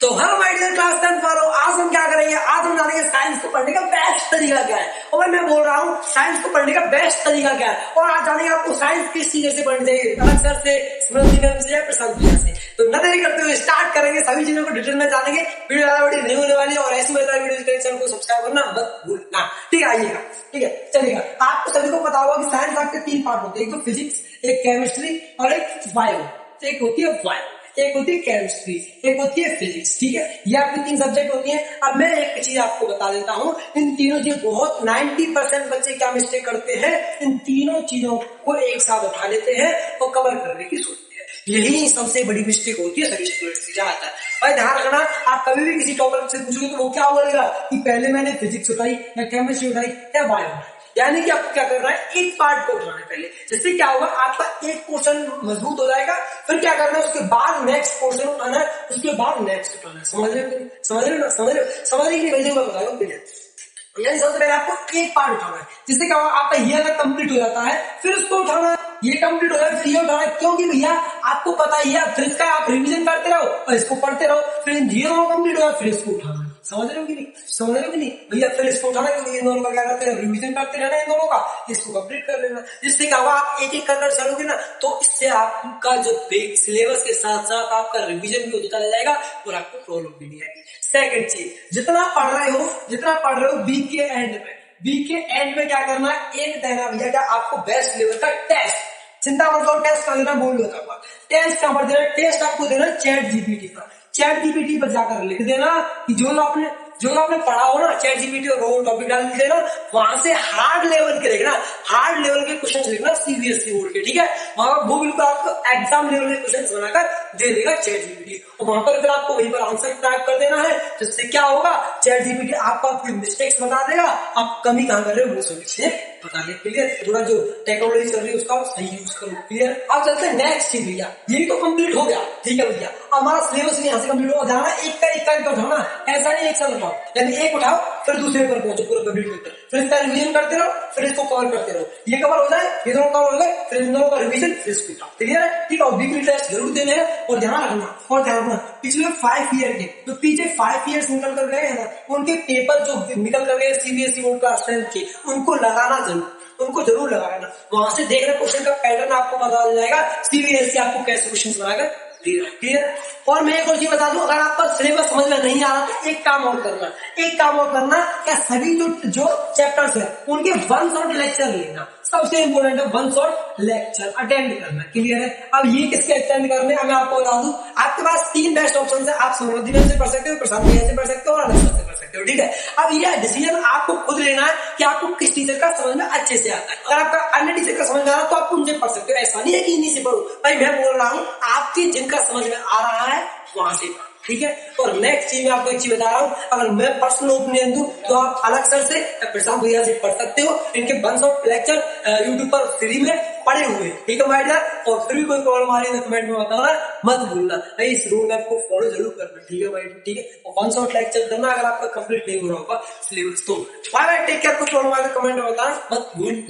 तो hello my dear class 10 वालों, आज हम क्या करेंगे? आज हम जानेंगे साइंस को पढ़ने का बेस्ट तरीका क्या है। और मैं बोल रहा हूँ साइंस को पढ़ने का बेस्ट तरीका क्या है। और आज जानेंगे आपको साइंस किस तरीके से पढ़नी चाहिए, अलग सर से, स्मृति मैम से या प्रशांत भैया से। तो न देरी करते हुए स्टार्ट करेंगे, सभी चीजों को डिटेल में जानेंगे। वीडियो ज्यादा बड़ी नहीं होने वाली है और ऐसी मजेदार वीडियो के लिए चैनल को सब्सक्राइब करना मत भूलना। ठीक है, आइएगा। ठीक है, चलिएगा। आपको सभी को पता होगा कि साइंस आपके तीन पार्ट होते हैं, एक तो फिजिक्स, एक केमिस्ट्री और एक बायो। एक होती है बायो, एक होती है केमिस्ट्री, एक होती है फिजिक्स। ठीक है, ये आपकी तीन सब्जेक्ट होती हैं। अब मैं एक चीज आपको बता देता हूँ, इन तीनों चीज बहुत 90% बच्चे क्या मिस्टेक करते हैं, इन तीनों चीजों को एक साथ उठा लेते हैं और कवर करने की सोचते हैं। यही सबसे बड़ी मिस्टेक होती है सभी स्टूडेंट्स की, ज्यादातर। भाई ध्यान रखना, आप कभी भी किसी टॉपिक से पूछोगे तो वो क्या बोलेगा कि पहले मैंने फिजिक्स उठाई या केमिस्ट्री उठाई या बायो उठाई। यानी कि आपको क्या करना है, एक पार्ट को उठाना है पहले। जिससे क्या होगा, आपका एक पोर्शन मजबूत हो जाएगा। फिर क्या करना है, उसके बाद नेक्स्ट पोर्शन उठाना है, उसके बाद नेक्स्ट उठाना है। समझ रहे हो? समझ रहे हो ना? समझ रहे कि मैं बता रहा हूँ। यानी सबसे पहले आपको एक पार्ट उठाना है। जिससे क्या होगा, आपका ये अगर कंप्लीट हो जाता है फिर उसको उठाना है, ये कंप्लीट हो जाए फिर ये उठाना है। क्योंकि भैया आपको पता ही है, फिर इसका आप रिवीजन करते रहो और इसको पढ़ते रहो, फिर ये दोनों कंप्लीट हो जाए फिर इसको उठाना है। समझ रहे हो कि नहीं? समझ रहे हो कि नहीं भैया? फिर इसको उठाना, क्योंकि इन दोनों का क्या करते हैं, रिवीजन करते रहना इन दोनों का, इसको कंप्लीट कर लेना। जिससे क्या होगा, आप एक एक कर चलोगे ना, तो इससे आपका जो सिलेबस के साथ साथ आपका रिवीजन भी होता जाएगा और आपको प्रॉब्लम भी नहीं आएगी। सेकंड चीज, जितना पढ़ रहे हो वीक के एंड में क्या करना है, एक देना भैया क्या, आपको बेस्ट लेवल का टेस्ट। चिंता मत करो, टेस्ट का देना बोल होता है। टेस्ट कहां पर देना? टेस्ट आपको देना चैट जीपीटी पर। चैट जीपीटी पर जाकर लिख देना कि जो आपने पढ़ा हो ना, चैट जीपीटी और वो टॉपिक डाल देना, वहां से हार्ड लेवल के लिखना, हार्ड लेवल के क्वेश्चन लिखना सीबीएसई बोर्ड के। ठीक है, वहां वो बिल्कुल आपको एग्जाम लेवल के क्वेश्चन बनाकर दे देगा चैट जीपीटी, और वहां पर फिर आपको वहीं पर आंसर टाइप कर देना है। जिससे क्या होगा, चैट जीपीटी आपको आपकी मिस्टेक्स बता देगा, आप कमी कहां कर रहे हो वो सभी बता दे। क्लियर? थोड़ा जो टेक्नोलॉजी चल रही है उसका सही यूज करो। क्लियर? अब चलते हैं नेक्स्ट चीज भैया, ये तो कंप्लीट हो गया। ठीक है भैया, हमारा सिलेबस भी यहाँ से कंप्लीट हो जाना। एक का उठाना, ऐसा नहीं एक साथ उठाओ। यानी एक उठाओ फिर दूसरे पर पहुंचो, पूरा कंप्लीट करते रहो, फिर इसका रिवीजन करते रहो, फिर इसको कवर करते रहो। ये कवर हो जाए, ये दोनों कवर हो गए, फिर इन दोनों का रिवीजन, फिर इसको उठाओ। क्लियर है? ठीक है, और वीकली टेस्ट जरूर देने हैं। और ध्यान रखना पिछले 5 ईयर के जो पीछे 5 ईयर्स निकल कर गए हैं ना, उनके पेपर जो निकल कर गए सीबीएसई बोर्ड का स्ट्रेंथ के, उनको लगाना जरूर लगाना। वहां से देख रहे क्वेश्चन का पैटर्न आपको पता चल जाएगा, सीबीएसई आपको कैसे क्वेश्चन बनाकर दे रहा है। क्लियर? और मैं एक और चीज बता दूं, अगर आपका सिलेबस समझ में नहीं आ रहा तो एक काम और करना, क्या सभी जो चैप्टर्स है उनके वन शॉट लेक्चर लेना। सबसे इंपोर्टेंट है वन शॉट लेक्चर अटेंड करना। क्लियर है? अब ये किसके अटेंड करने, मैं आपको बता दूं, आपके पास 3 बेस्ट ऑप्शन है। आप समृद्धि मैम से पढ़ सकते हो, प्रशांत भैया से पढ़ सकते हो और अलग से पढ़ सकते हो। ठीक है, अब ये डिसीजन आपको खुद लेना है कि आपको किस टीचर का समझ में अच्छे से आता है। अगर आपका अन्य टीचर का समझ में आ रहा है तो आप उनसे पढ़ सकते हो। ऐसा नहीं है कि इन्हीं से पढ़ो। भाई मैं बोल रहा हूँ, आपकी जिनका समझ में आ रहा है वहां से। ठीक है, और नेक्स्ट चीज मैं आपको एक चीज बता रहा हूँ, अगर मैं पर्सनल ओपिनियन दूं तो आप अलग सर से या प्रशांत भैया से पढ़ सकते हो। इनके बंस ऑफ लेक्चर यूट्यूब पर फ्री में पड़े हुए। ठीक है भाई, और फिर भी कोई प्रॉब्लम आ रही है तो कमेंट में बताना मत भूलना। भाई इस रूल मैप को फॉलो जरूर करना। ठीक है भाई, ठीक है, और बंस ऑफ लेक्चर करना अगर आपका कंप्लीट नहीं हो रहा होगा सिलेबस तो। Bye bye, take care. कोई प्रॉब्लम आए तो कमेंट में बताना मत भूल।